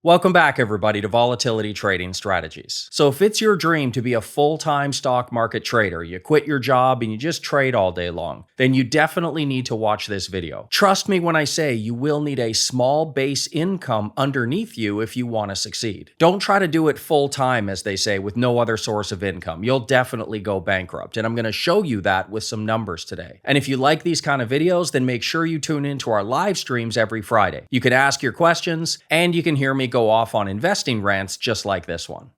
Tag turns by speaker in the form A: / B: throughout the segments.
A: Welcome back, everybody, to Volatility Trading Strategies. So if it's your dream to be a full-time stock market trader, you quit your job and you just trade all day long, then you definitely need to watch this video. Trust me when I say you will need a small base income underneath you if you want to succeed. Don't try to do it full-time, as they say, with no other source of income. You'll definitely go bankrupt, and I'm going to show you that with some numbers today. And if you like these kind of videos, then make sure you tune into our live streams every Friday. You can ask your questions, and you can hear me go off on investing rants just like this one.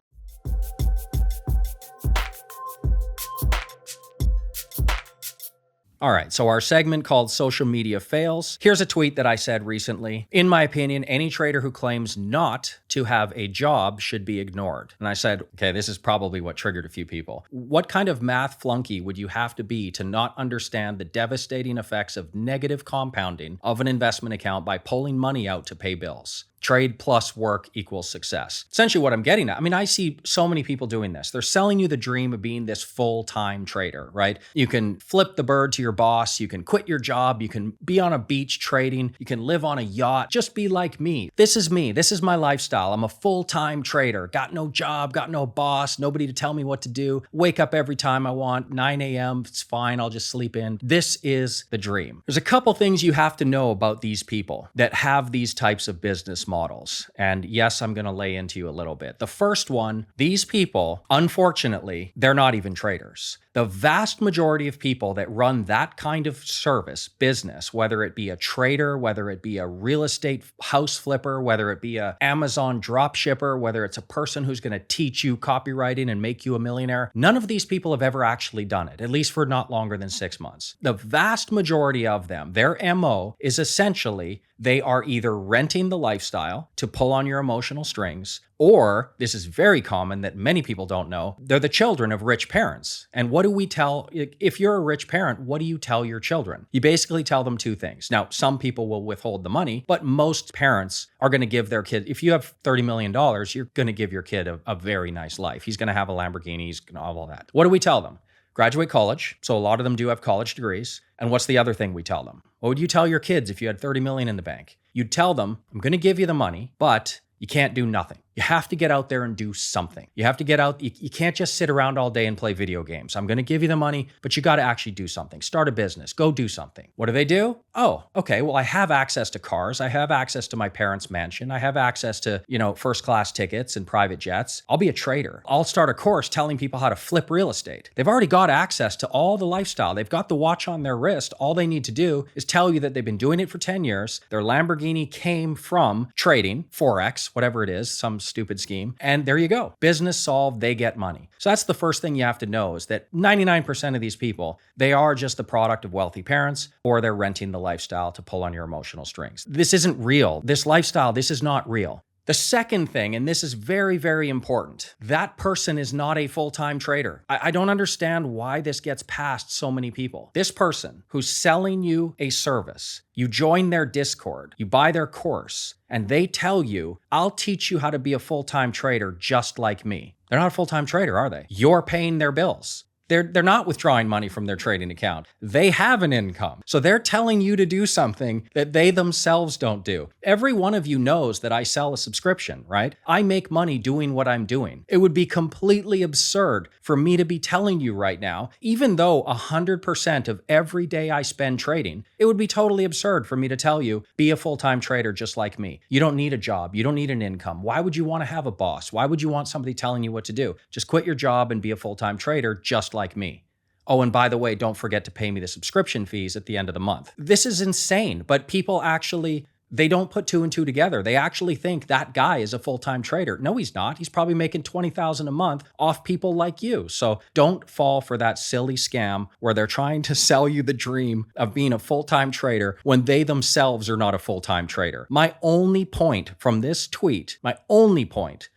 A: All right, so our segment called Social Media Fails. Here's a tweet that I said recently. In my opinion, any trader who claims not to have a job should be ignored. And I said, okay, this is probably what triggered a few people. What kind of math flunky would you have to be to not understand the devastating effects of negative compounding of an investment account by pulling money out to pay bills? Trade plus work equals success. Essentially what I'm getting at, I see so many people doing this. They're selling you the dream of being this full-time trader, right? You can flip the bird to your boss, you can quit your job, you can be on a beach trading, you can live on a yacht, just be like me. This is me, this is my lifestyle. I'm a full-time trader, got no job, got no boss, nobody to tell me what to do, wake up every time I want, 9 a.m., it's fine, I'll just sleep in. This is the dream. There's a couple things you have to know about these people that have these types of business models. And yes, I'm going to lay into you a little bit. The first one, these people, unfortunately, they're not even traders. The vast majority of people that run that kind of service, business, whether it be a trader, whether it be a real estate house flipper, whether it be a Amazon drop shipper, whether it's a person who's going to teach you copywriting and make you a millionaire, none of these people have ever actually done it, at least for not longer than 6 months. The vast majority of them, their MO is essentially they are either renting the lifestyle to pull on your emotional strings, or, this is very common that many people don't know, they're the children of rich parents. And what do we tell, if you're a rich parent, what do you tell your children? You basically tell them two things. Now, some people will withhold the money, but most parents are going to give their kid, if you have $30 million, you're going to give your kid a very nice life. He's going to have a Lamborghini, he's going to have all that. What do we tell them? Graduate college. So a lot of them do have college degrees. And what's the other thing we tell them? What would you tell your kids if you had 30 million in the bank? You'd tell them, I'm going to give you the money, but you can't do nothing. You have to get out there and do something. You have to get out. You can't just sit around all day and play video games. I'm going to give you the money, but you got to actually do something. Start a business. Go do something. What do? Oh, okay. Well, I have access to cars. I have access to my parents' mansion. I have access to, first class tickets and private jets. I'll be a trader. I'll start a course telling people how to flip real estate. They've already got access to all the lifestyle. They've got the watch on their wrist. All they need to do is tell you that they've been doing it for 10 years. Their Lamborghini came from trading, Forex, whatever it is, some stupid scheme. And there you go. Business solved, they get money. So that's the first thing you have to know is that 99% of these people, they are just the product of wealthy parents, or they're renting the lifestyle to pull on your emotional strings. This isn't real. This lifestyle, this is not real. The second thing, and this is very, very important, that person is not a full-time trader. I don't understand why this gets past so many people. This person who's selling you a service, you join their Discord, you buy their course, and they tell you, I'll teach you how to be a full-time trader just like me. They're not a full-time trader, are they? You're paying their bills. They're not withdrawing money from their trading account. They have an income. So they're telling you to do something that they themselves don't do. Every one of you knows that I sell a subscription, right? I make money doing what I'm doing. It would be completely absurd for me to be telling you right now, even though 100% of every day I spend trading, it would be totally absurd for me to tell you, be a full-time trader just like me. You don't need a job. You don't need an income. Why would you want to have a boss? Why would you want somebody telling you what to do? Just quit your job and be a full-time trader just like me. Oh, and by the way, don't forget to pay me the subscription fees at the end of the month. This is insane, but people actually, they don't put two and two together. They actually think that guy is a full-time trader. No, he's not. He's probably making $20,000 a month off people like you. So don't fall for that silly scam where they're trying to sell you the dream of being a full-time trader when they themselves are not a full-time trader. My only point from this tweet,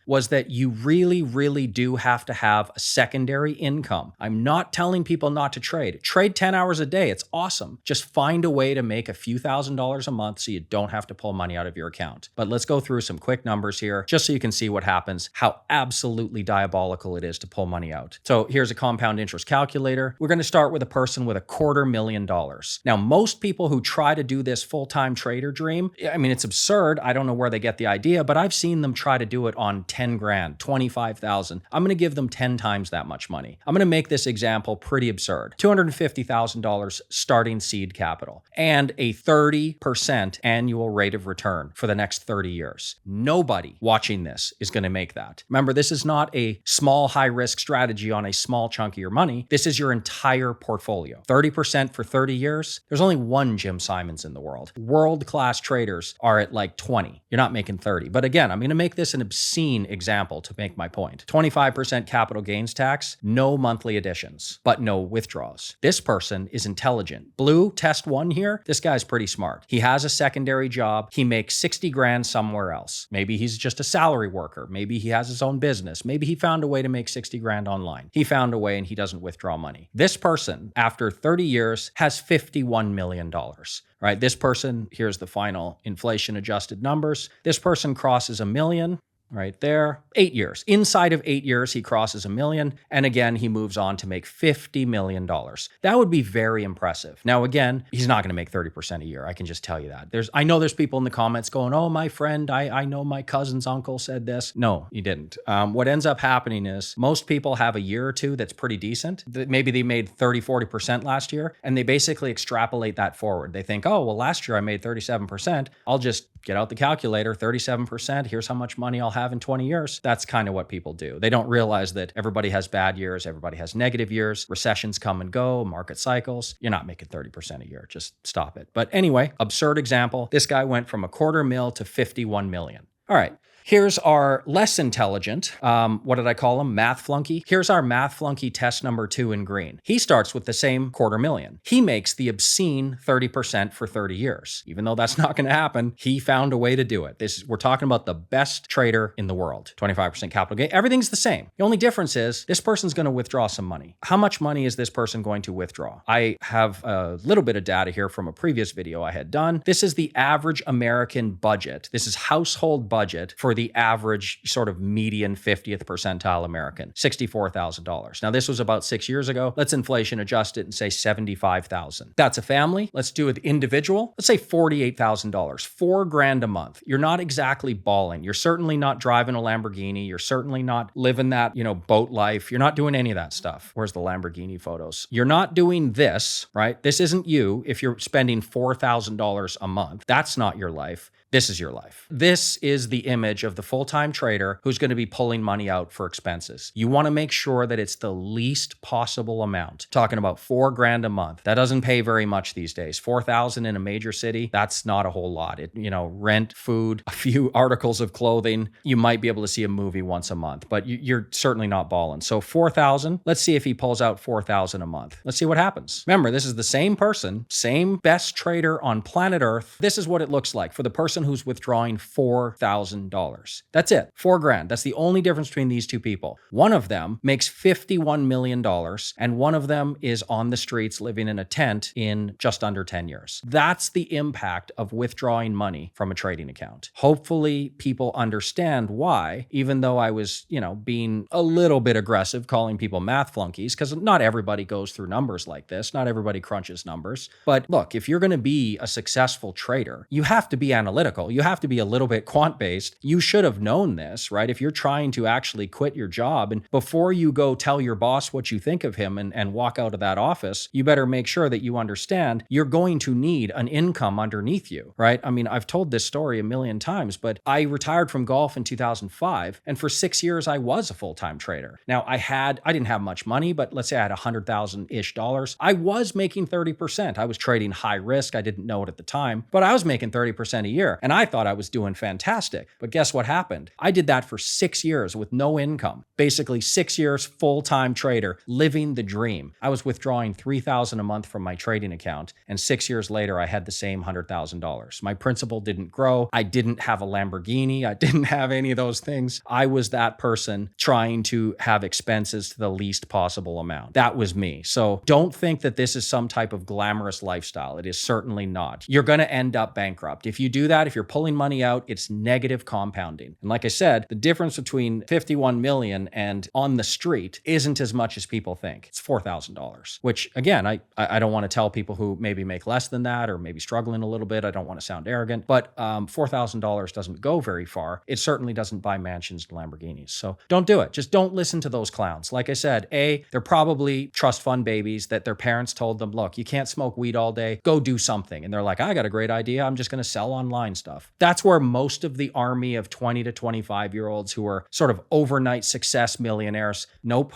A: was that you really, really do have to have a secondary income. I'm not telling people not to trade. Trade 10 hours a day. It's awesome. Just find a way to make a few $1,000s a month so you don't have have to pull money out of your account. But let's go through some quick numbers here just so you can see what happens, how absolutely diabolical it is to pull money out. So here's a compound interest calculator. We're going to start with a person with $250,000. Now, most people who try to do this full-time trader dream, I mean, it's absurd. I don't know where they get the idea, but I've seen them try to do it on 10 grand, 25,000. I'm going to give them 10 times that much money. I'm going to make this example pretty absurd. $250,000 starting seed capital and a 30% annual rate of return for the next 30 years. Nobody watching this is going to make that. Remember, this is not a small high-risk strategy on a small chunk of your money. This is your entire portfolio. 30% for 30 years. There's only one Jim Simons in the world. World-class traders are at like 20. You're not making 30. But again, I'm going to make this an obscene example to make my point. 25% capital gains tax, no monthly additions, but no withdrawals. This person is intelligent. Blue, test one here. This guy's pretty smart. He has a secondary job. He makes 60 grand somewhere else. Maybe he's just a salary worker. Maybe he has his own business. Maybe he found a way to make 60 grand online. He found a way and he doesn't withdraw money. This person, after 30 years, has $51 million. Right? This person, here's the final inflation adjusted numbers. This person crosses $1 million. Right there, 8 years. Inside of 8 years, he crosses $1 million. And again, he moves on to make $50 million. That would be very impressive. Now, again, he's not going to make 30% a year. I can just tell you that. I know there's people in the comments going, oh, my friend, I know my cousin's uncle said this. No, he didn't. What ends up happening is most people have a year or two that's pretty decent. Maybe they made 30, 40% last year, and they basically extrapolate that forward. They think, oh, well, last year I made 37%. I'll just get out the calculator, 37%. Here's how much money I'll have in 20 years. That's kind of what people do. They don't realize that everybody has bad years. Everybody has negative years. Recessions come and go, market cycles. You're not making 30% a year. Just stop it. But anyway, absurd example. This guy went from $250,000 to $51 million. All right. Here's our less intelligent, what did I call him? Math flunky. Here's our math flunky test number 2 in green. He starts with the same $250,000. He makes the obscene 30% for 30 years. Even though that's not going to happen, he found a way to do it. We're talking about the best trader in the world. 25% capital gain. Everything's the same. The only difference is this person's going to withdraw some money. How much money is this person going to withdraw? I have a little bit of data here from a previous video I had done. This is the average American budget. This is household budget for the average sort of median 50th percentile American, $64,000. Now, this was about 6 years ago. Let's inflation adjust it and say $75,000. That's a family. Let's do it individual. Let's say $48,000, $4,000 a month. You're not exactly balling. You're certainly not driving a Lamborghini. You're certainly not living that, boat life. You're not doing any of that stuff. Where's the Lamborghini photos? You're not doing this, right? This isn't you if you're spending $4,000 a month. That's not your life. This is your life. This is the image of the full-time trader who's going to be pulling money out for expenses. You want to make sure that it's the least possible amount. Talking about $4,000 a month. That doesn't pay very much these days. $4,000 in a major city, that's not a whole lot. Rent, food, a few articles of clothing. You might be able to see a movie once a month, but you're certainly not balling. So $4,000, let's see if he pulls out $4,000 a month. Let's see what happens. Remember, this is the same person, same best trader on planet Earth. This is what it looks like for the person who's withdrawing $4,000. That's it. $4,000. That's the only difference between these two people. One of them makes $51 million and one of them is on the streets living in a tent in just under 10 years. That's the impact of withdrawing money from a trading account. Hopefully people understand why, even though I was, being a little bit aggressive calling people math flunkies, because not everybody goes through numbers like this. Not everybody crunches numbers. But look, if you're going to be a successful trader, you have to be analytical. You have to be a little bit quant-based. You should have known this, right? If you're trying to actually quit your job and before you go tell your boss what you think of him and walk out of that office, you better make sure that you understand you're going to need an income underneath you, right? I mean, I've told this story a million times, but I retired from golf in 2005, and for 6 years, I was a full-time trader. Now, I didn't have much money, but let's say I had $100,000-ish. I was making 30%. I was trading high risk. I didn't know it at the time, but I was making 30% a year, and I thought I was doing fantastic. But guess what happened? I did that for 6 years with no income. Basically 6 years full-time trader, living the dream. I was withdrawing $3,000 a month from my trading account, and 6 years later, I had the same $100,000. My principal didn't grow. I didn't have a Lamborghini. I didn't have any of those things. I was that person trying to have expenses to the least possible amount. That was me. So don't think that this is some type of glamorous lifestyle. It is certainly not. You're going to end up bankrupt. If you do that that, if you're pulling money out, it's negative compounding. And like I said, the difference between 51 million and on the street isn't as much as people think. It's $4,000, which again, I don't want to tell people who maybe make less than that or maybe struggling a little bit. I don't want to sound arrogant, but $4,000 doesn't go very far. It certainly doesn't buy mansions and Lamborghinis. So don't do it. Just don't listen to those clowns. Like I said, they're probably trust fund babies that their parents told them, look, you can't smoke weed all day. Go do something. And they're like, I got a great idea. I'm just going to sell online stuff. That's where most of the army of 20 to 25-year-olds who are sort of overnight success millionaires, nope.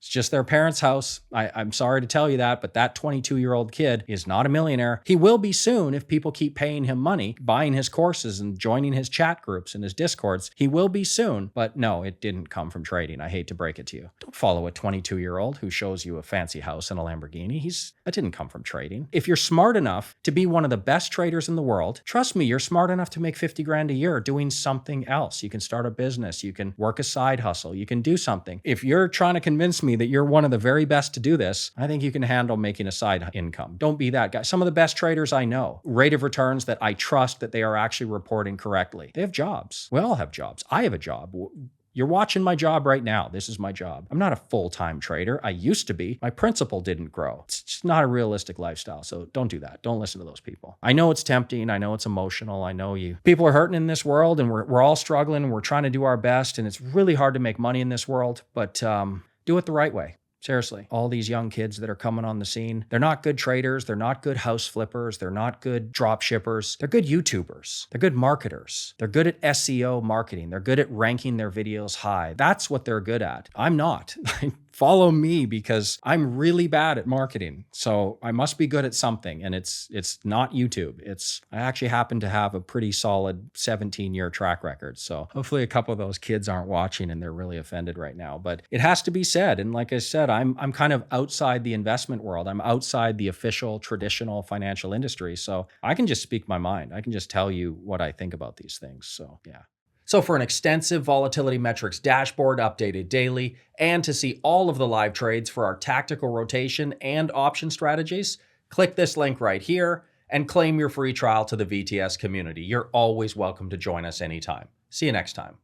A: It's just their parents' house. I'm sorry to tell you that, but that 22-year-old kid is not a millionaire. He will be soon if people keep paying him money, buying his courses and joining his chat groups and his discords. He will be soon, but no, it didn't come from trading. I hate to break it to you. Don't follow a 22-year-old who shows you a fancy house and a Lamborghini. That didn't come from trading. If you're smart enough to be one of the best traders in the world, trust me, you're smart enough to make 50 grand a year doing something else. You can start a business. You can work a side hustle. You can do something. If you're trying to convince me that you're one of the very best to do this, I think you can handle making a side income. Don't be that guy. Some of the best traders I know, rate of returns that I trust that they are actually reporting correctly. They have jobs. We all have jobs. I have a job. You're watching my job right now. This is my job. I'm not a full-time trader. I used to be. My principal didn't grow. It's just not a realistic lifestyle. So don't do that. Don't listen to those people. I know it's tempting. I know it's emotional. I know people are hurting in this world and we're all struggling. We're trying to do our best and it's really hard to make money in this world, but do it the right way. Seriously, all these young kids that are coming on the scene, they're not good traders. They're not good house flippers. They're not good drop shippers. They're good YouTubers. They're good marketers. They're good at SEO marketing. They're good at ranking their videos high. That's what they're good at. I'm not. Follow me because I'm really bad at marketing. So I must be good at something. And it's not YouTube. I actually happen to have a pretty solid 17-year track record. So hopefully a couple of those kids aren't watching and they're really offended right now. But it has to be said. And like I said, I'm kind of outside the investment world. I'm outside the official traditional financial industry. So I can just speak my mind. I can just tell you what I think about these things. So yeah. So for an extensive volatility metrics dashboard updated daily, and to see all of the live trades for our tactical rotation and option strategies, click this link right here and claim your free trial to the VTS community. You're always welcome to join us anytime. See you next time.